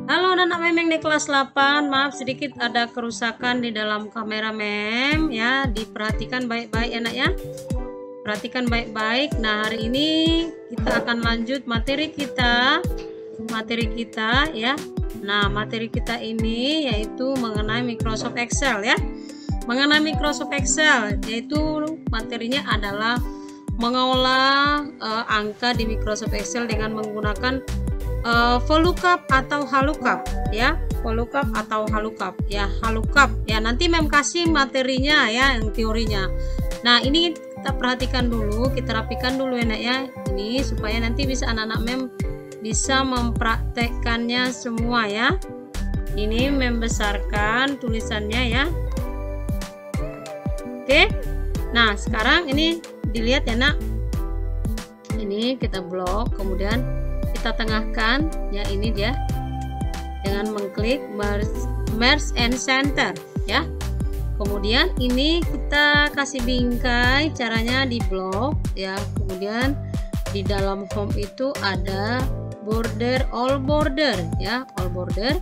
Halo anak memeng di kelas 8, maaf sedikit ada kerusakan di dalam kamera mem ya, diperhatikan baik-baik anak ya. Perhatikan baik-baik. Nah, hari ini kita akan lanjut materi kita ya. Nah, materi kita ini yaitu mengenai Microsoft Excel ya. Mengenai Microsoft Excel, yaitu materinya adalah mengolah angka di Microsoft Excel dengan menggunakan VLOOKUP atau HLOOKUP ya, VLOOKUP atau HLOOKUP ya, HLOOKUP ya. Nanti mem kasih materinya ya, yang teorinya. Nah, ini kita perhatikan dulu, kita rapikan dulu enak ya, ini supaya nanti bisa anak-anak mem bisa mempraktekkannya semua ya. Ini membesarkan tulisannya ya. Oke, nah sekarang ini dilihat ya nak, ini kita blok, kemudian kita tengahkan ya, ini dia dengan mengklik merge and center ya. Kemudian ini kita kasih bingkai, caranya di blok ya. Kemudian di dalam home itu ada border, all border ya, all border.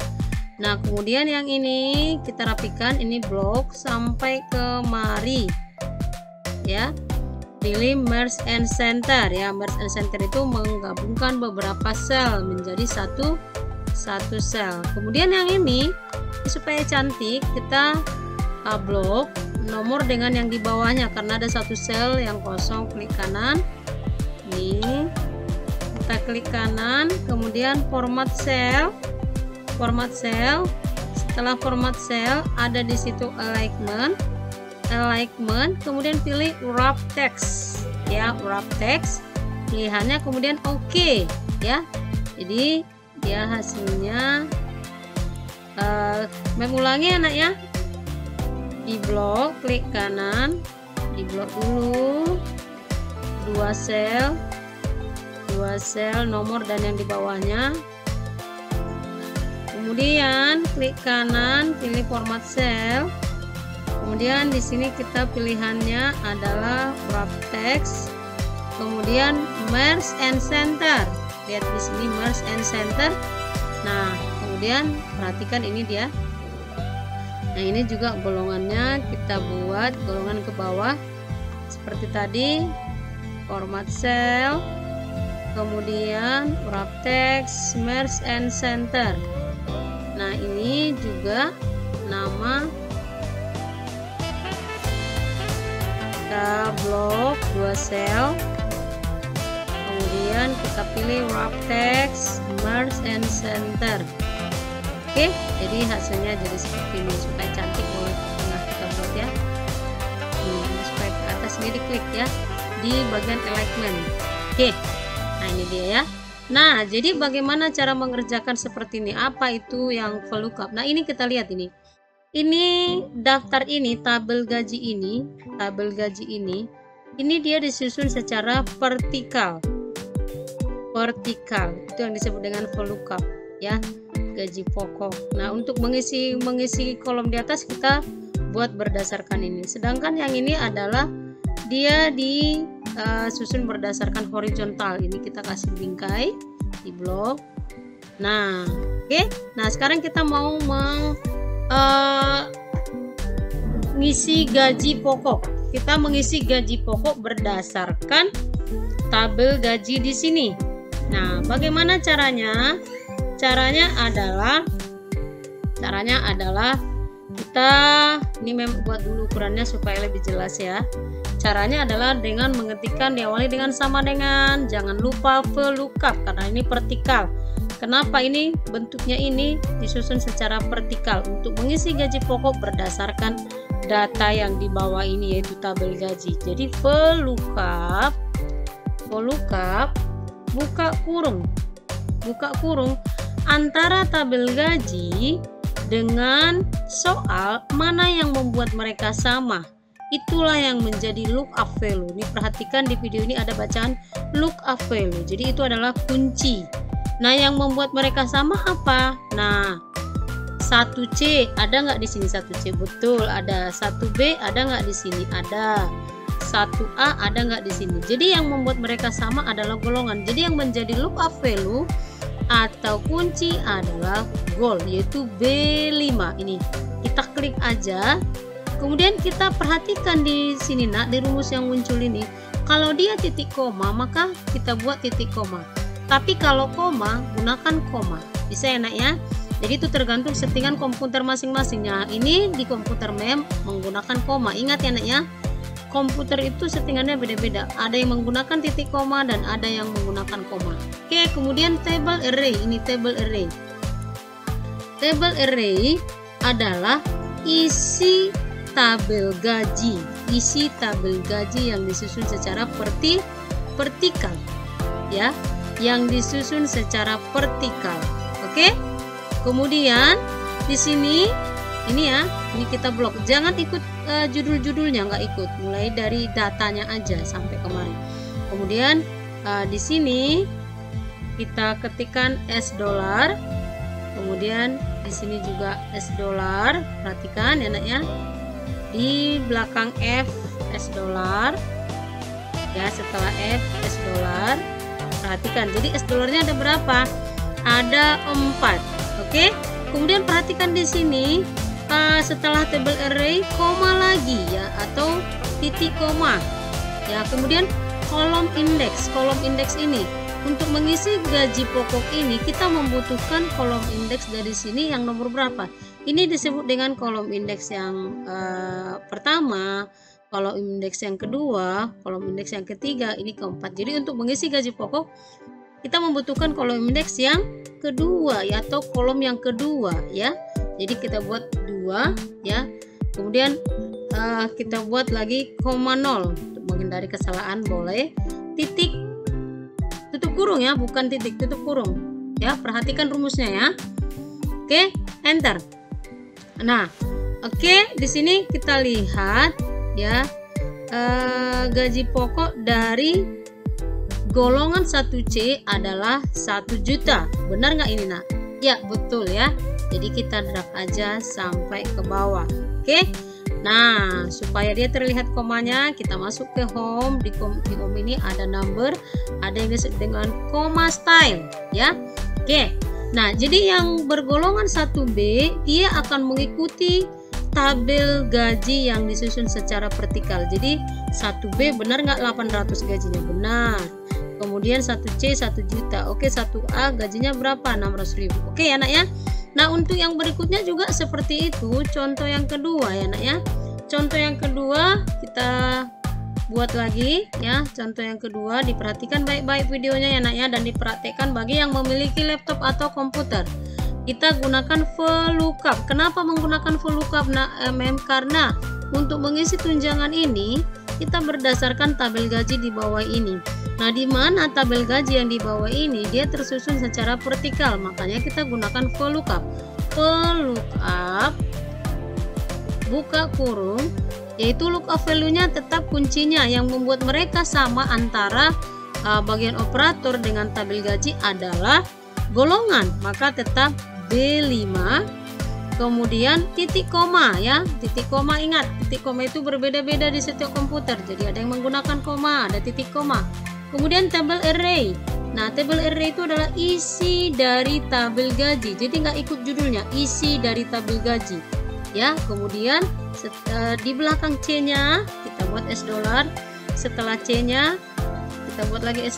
Nah, kemudian yang ini kita rapikan, ini blok sampai kemari ya. Pilih merge and center ya. Merge and center itu menggabungkan beberapa sel menjadi satu sel. Kemudian yang ini supaya cantik kita blok nomor dengan yang di bawahnya, karena ada satu sel yang kosong. Klik kanan, ini kita klik kanan, kemudian format cell. Setelah format cell ada di situ alignment, kemudian pilih wrap text ya, wrap text pilihannya, kemudian oke ya. Jadi dia hasilnya mengulangi anak ya, di blok, klik kanan, di blok dulu dua sel nomor dan yang di bawahnya. Kemudian klik kanan, pilih format cell. Kemudian di sini kita pilihannya adalah wrap text, kemudian merge and center. Lihat di sini merge and center. Nah, kemudian perhatikan ini dia. Nah, ini juga golongannya kita buat golongan ke bawah seperti tadi, format cell, kemudian wrap text, merge and center. Nah, ini juga nama kita blok dua sel, kemudian kita pilih wrap text, merge and center. Oke, jadi hasilnya jadi seperti ini. Supaya cantik boleh tengah kita buat ya, ini supaya ke atas ini diklik ya di bagian alignment. Oke, nah ini dia ya. Nah, jadi bagaimana cara mengerjakan seperti ini? Apa itu yang VLOOKUP? Nah, ini kita lihat ini. Ini daftar ini, tabel gaji ini dia disusun secara vertikal. Itu yang disebut dengan VLOOKUP ya, gaji pokok. Nah, untuk mengisi kolom di atas kita buat berdasarkan ini. Sedangkan yang ini adalah dia disusun berdasarkan horizontal. Ini kita kasih bingkai di blok. Nah, oke. Nah, sekarang kita mau mengisi gaji pokok. Kita mengisi gaji pokok berdasarkan tabel gaji di sini. Nah, bagaimana caranya? Caranya adalah kita ini buat dulu ukurannya supaya lebih jelas ya. Caranya adalah dengan mengetikkan, diawali dengan sama dengan, jangan lupa VLOOKUP karena ini vertikal. Kenapa ini bentuknya ini disusun secara vertikal? Untuk mengisi gaji pokok berdasarkan data yang di bawah ini, yaitu tabel gaji. Jadi VLOOKUP buka kurung antara tabel gaji dengan soal mana yang membuat mereka sama. Itulah yang menjadi lookup value. Ini perhatikan di video ini ada bacaan lookup value. Jadi itu adalah kunci. Nah, yang membuat mereka sama apa? Nah, 1C ada nggak di sini? 1C betul ada. 1B ada nggak di sini? Ada. 1A ada nggak di sini? Jadi yang membuat mereka sama adalah golongan. Jadi yang menjadi lookup value atau kunci adalah goal, yaitu B5. Ini kita klik aja. Kemudian kita perhatikan di sini nak, di rumus yang muncul ini, kalau dia titik koma maka kita buat titik koma. Tapi kalau koma, gunakan koma. Bisa ya nak ya. Jadi itu tergantung settingan komputer masing-masingnya. Ini di komputer MEM menggunakan koma. Ingat ya nak ya. Komputer itu settingannya beda-beda. Ada yang menggunakan titik koma dan ada yang menggunakan koma. Oke, kemudian table array. Ini table array. Table array adalah isi tabel gaji. Isi tabel gaji yang disusun secara vertikal. Ya, yang disusun secara vertikal. Oke? Kemudian di sini ini ya, ini kita blok. Jangan ikut judul-judulnya, nggak ikut. Mulai dari datanya aja sampai kemarin. Kemudian di sini kita ketikkan $. Kemudian di sini juga $. Perhatikan ya nak ya. Di belakang F $. Ya, setelah F $. Perhatikan. Jadi $-nya ada berapa? Ada 4. Oke. Kemudian perhatikan di sini setelah table array koma lagi ya, atau titik koma ya. Kemudian kolom indeks ini untuk mengisi gaji pokok ini kita membutuhkan kolom indeks dari sini yang nomor berapa. Ini disebut dengan kolom indeks yang pertama, kolom indeks yang kedua, kolom indeks yang ketiga, ini keempat. Jadi untuk mengisi gaji pokok kita membutuhkan kolom indeks yang kedua ya, atau kolom yang kedua ya. Jadi kita buat 2 ya. Kemudian kita buat lagi koma 0 untuk menghindari kesalahan. Boleh titik tutup kurung ya, bukan titik tutup kurung ya. Perhatikan rumusnya ya. Oke, enter. Nah, oke, di sini kita lihat ya, gaji pokok dari golongan 1C adalah 1 juta. Benar nggak ini nak? Ya, betul ya. Jadi kita drag aja sampai ke bawah. Oke. Nah, supaya dia terlihat komanya, kita masuk ke home. Di home ini ada number, ada yang disebut dengan comma style ya. Oke. Nah, jadi yang bergolongan 1B dia akan mengikuti tabel gaji yang disusun secara vertikal. Jadi 1B benar nggak 800 gajinya? Benar. Kemudian 1C 1 juta. Oke, 1A gajinya berapa? 600.000. Oke ya nak ya. Nah, untuk yang berikutnya juga seperti itu. Contoh yang kedua ya nak ya. Contoh yang kedua kita buat lagi ya. Contoh yang kedua, diperhatikan baik-baik videonya ya nak ya, dan dipraktekkan bagi yang memiliki laptop atau komputer. Kita gunakan VLOOKUP. Kenapa menggunakan VLOOKUP nak MM? Karena untuk mengisi tunjangan ini kita berdasarkan tabel gaji di bawah ini. Nah, di mana tabel gaji yang di bawah ini dia tersusun secara vertikal, makanya kita gunakan VLOOKUP. VLOOKUP buka kurung, yaitu lookup value-nya tetap kuncinya. Yang membuat mereka sama antara bagian operator dengan tabel gaji adalah golongan, maka tetap B5. Kemudian titik koma ya, titik koma, ingat titik koma itu berbeda-beda di setiap komputer. Jadi ada yang menggunakan koma, ada titik koma. Kemudian table array. Nah, table array itu adalah isi dari tabel gaji. Jadi nggak ikut judulnya, isi dari tabel gaji. Ya, kemudian di belakang C-nya kita buat $. Setelah C-nya kita buat lagi $.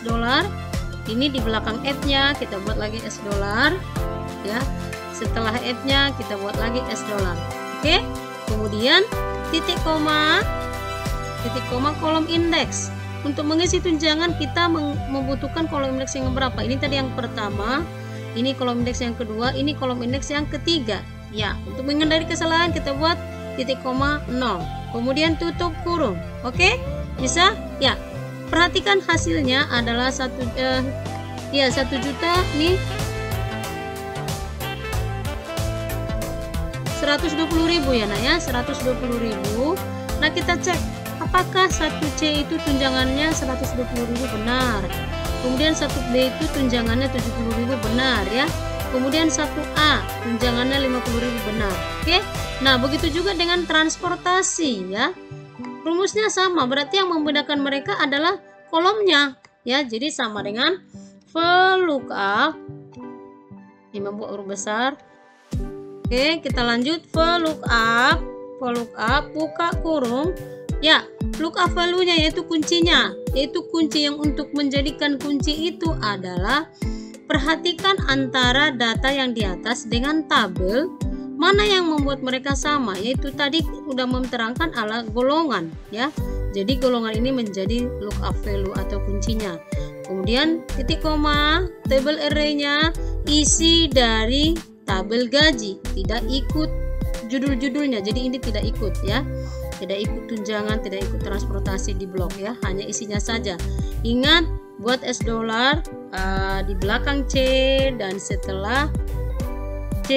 Ini di belakang F-nya kita buat lagi $. Ya. Setelah F-nya kita buat lagi $. Oke. Kemudian titik koma kolom indeks. Untuk mengisi tunjangan kita membutuhkan kolom indeks yang berapa? Ini tadi yang pertama, ini kolom indeks yang kedua, ini kolom indeks yang ketiga. Ya, untuk menghindari kesalahan kita buat titik koma 0. Kemudian tutup kurung. Oke? Bisa? Ya. Perhatikan hasilnya adalah 1 juta nih 120.000 ya nak ya, 120.000. Nah, kita cek apakah 1C itu tunjangannya 120.000? Benar. Kemudian 1B itu tunjangannya 70.000? Benar ya. Kemudian 1A tunjangannya 50.000? Benar. Oke. Nah, begitu juga dengan transportasi ya. Rumusnya sama, berarti yang membedakan mereka adalah kolomnya ya. Jadi sama dengan VLOOKUP ini membuat huruf besar. Oke, kita lanjut VLOOKUP. VLOOKUP buka kurung. Ya, lookup value-nya yaitu kuncinya, yaitu kunci yang untuk menjadikan kunci itu adalah perhatikan antara data yang di atas dengan tabel mana yang membuat mereka sama, yaitu tadi udah menerangkan ala golongan ya. Jadi golongan ini menjadi lookup value atau kuncinya. Kemudian titik koma, table array-nya isi dari tabel gaji, tidak ikut judul-judulnya. Jadi ini tidak ikut ya. Tidak ikut tunjangan, tidak ikut transportasi di blok ya, hanya isinya saja. Ingat buat $, di belakang C dan setelah C,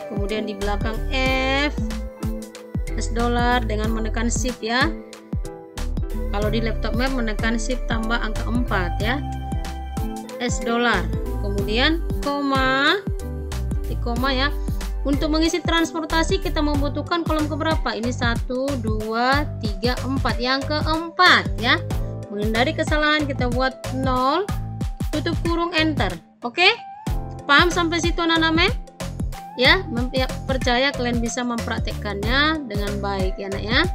kemudian di belakang F $, dengan menekan shift ya. Kalau di laptop map menekan shift tambah angka 4 ya, $. Kemudian koma, di koma ya. Untuk mengisi transportasi kita membutuhkan kolom keberapa? Ini 1, 2, 3, 4. Yang keempat ya. Menghindari kesalahan kita buat 0, tutup kurung, enter. Oke? Paham sampai situ anak-anak? Ya, percaya kalian bisa mempraktekkannya dengan baik ya, Nak ya.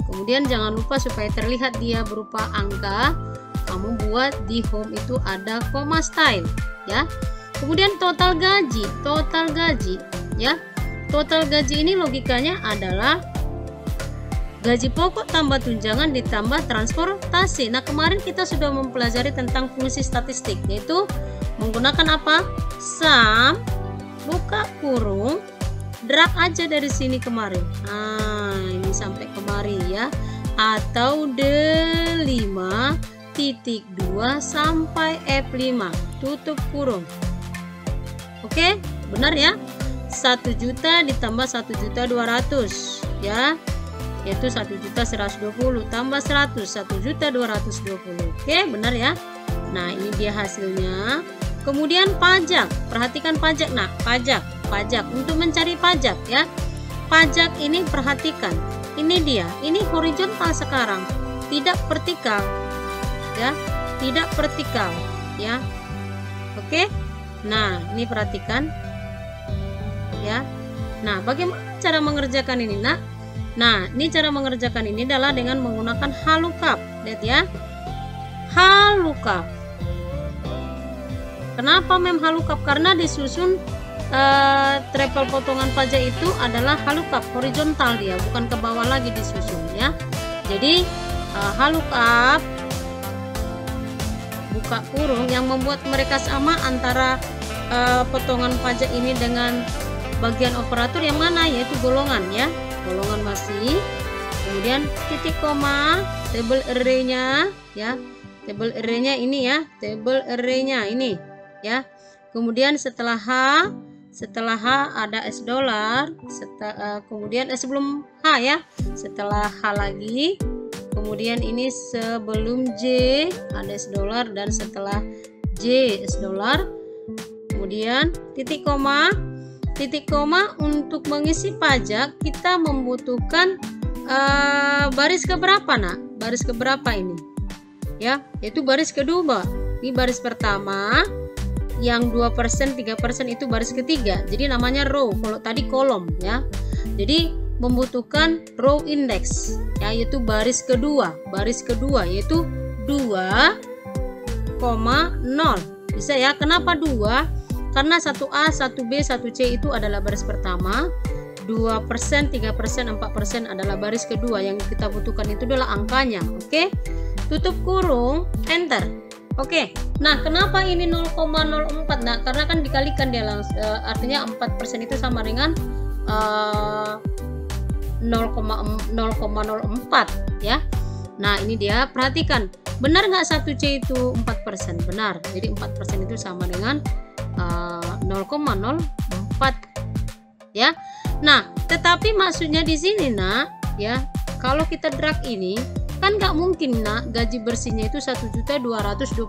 Kemudian jangan lupa supaya terlihat dia berupa angka, kamu buat di home itu ada koma style ya. Kemudian total gaji ya. Total gaji ini logikanya adalah gaji pokok tambah tunjangan ditambah transportasi. Nah, kemarin kita sudah mempelajari tentang fungsi statistik, yaitu menggunakan apa? Sum, buka kurung, drag aja dari sini kemarin. Nah, ini sampai kemari ya. Atau D5.2 sampai F5, tutup kurung. Oke, benar ya? 1 juta ditambah 1.200.000 ya, yaitu 1.120.000 tambah 100, 1.220.000. Oke, benar ya? Nah, ini dia hasilnya. Kemudian pajak, perhatikan pajak. Nah, pajak untuk mencari pajak ya. Pajak ini perhatikan, ini dia, ini horizontal sekarang, tidak vertikal ya, tidak vertikal ya. Oke. Nah, ini perhatikan ya. Nah, bagaimana cara mengerjakan ini, Nak? Nah, ini cara mengerjakan ini adalah dengan menggunakan VLOOKUP. Lihat ya, VLOOKUP. Kenapa VLOOKUP? Karena disusun triple potongan pajak itu adalah VLOOKUP, horizontal dia, bukan ke bawah lagi disusun ya. Jadi VLOOKUP buka kurung yang membuat mereka sama antara potongan pajak ini dengan bagian operator yang mana, yaitu golongan ya, golongan masih. Kemudian titik koma, table array-nya ya, table array-nya ini ya, table array-nya ini ya. Kemudian setelah H ada $, kemudian sebelum H ya, setelah H lagi, kemudian ini sebelum J ada $, dan setelah J $. Kemudian titik koma untuk mengisi pajak kita membutuhkan baris keberapa, Nak? Baris keberapa ini ya, yaitu baris kedua. Ini baris pertama, yang 2%, 3% itu baris ketiga, jadi namanya row. Kalau tadi kolom ya, jadi membutuhkan row index ya, yaitu baris kedua yaitu 2,0. bisa ya. Kenapa 2? Karena 1A, 1B, 1C itu adalah baris pertama, 2%, 3%, 4% adalah baris kedua. Yang kita butuhkan itu adalah angkanya. Oke, tutup kurung, enter. Oke, nah kenapa ini 0,04? Nah, karena kan dikalikan dia langsung, artinya 4% itu sama dengan 0,04 ya. Nah, ini dia, perhatikan, benar nggak 1C itu 4%? Benar, jadi 4% itu sama dengan 0,04 ya. Nah, tetapi maksudnya di sini, Nak ya, kalau kita drag ini kan nggak mungkin, Nak, gaji bersihnya itu 1.220.000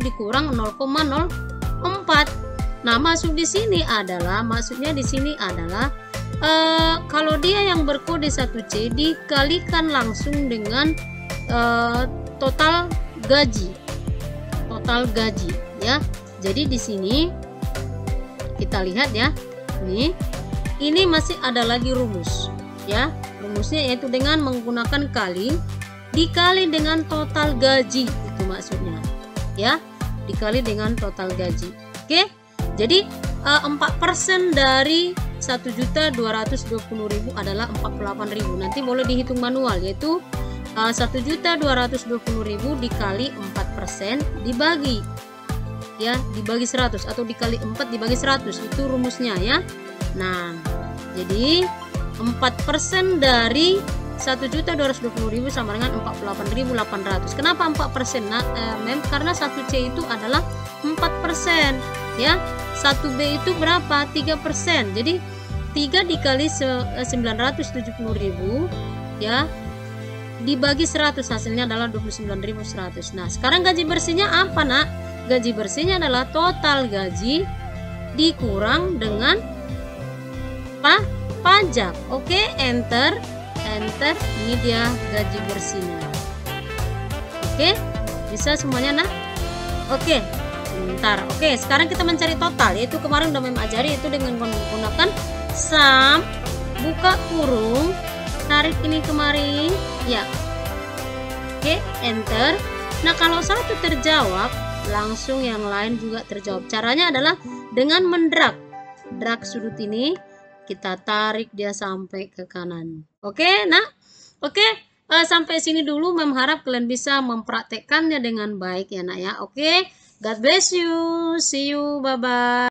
dikurang 0,04. Nah, maksudnya di sini adalah kalau dia yang berkode 1C dikalikan langsung dengan total gaji ya. Jadi di sini kita lihat ya. Ini masih ada lagi rumus ya. Rumusnya yaitu dengan menggunakan kali dikali dengan total gaji, itu maksudnya ya, dikali dengan total gaji. Oke, jadi 4% dari 1.220.000 adalah 48.000. Nanti boleh dihitung manual, yaitu 1.220.000 dikali 4% dibagi ya, dibagi 100 atau dikali 4 dibagi 100, itu rumusnya ya. Nah, jadi 4% dari 1.220.000 sama dengan 48.800. Kenapa 4%? Nah, karena 1C itu adalah 4% ya. 1B itu berapa? 3%. Jadi 3 dikali 970.000 ya, dibagi 100, hasilnya adalah 29.100. Nah, sekarang gaji bersihnya apa, Nak? Gaji bersihnya adalah total gaji dikurang dengan pajak. Oke, enter. Ini dia gaji bersihnya. Oke, bisa semuanya, Nak? Oke, bentar. Oke, sekarang kita mencari total, yaitu kemarin udah Mem ajari, itu dengan menggunakan sum, buka kurung, tarik ini kemari ya. Oke, enter. Nah, kalau satu terjawab, langsung yang lain juga terjawab. Caranya adalah dengan drag sudut ini, kita tarik dia sampai ke kanan. Oke, nah, oke, sampai sini dulu. Mem harap kalian bisa mempraktekkannya dengan baik ya, Nak ya. Oke, God bless you, see you, bye bye.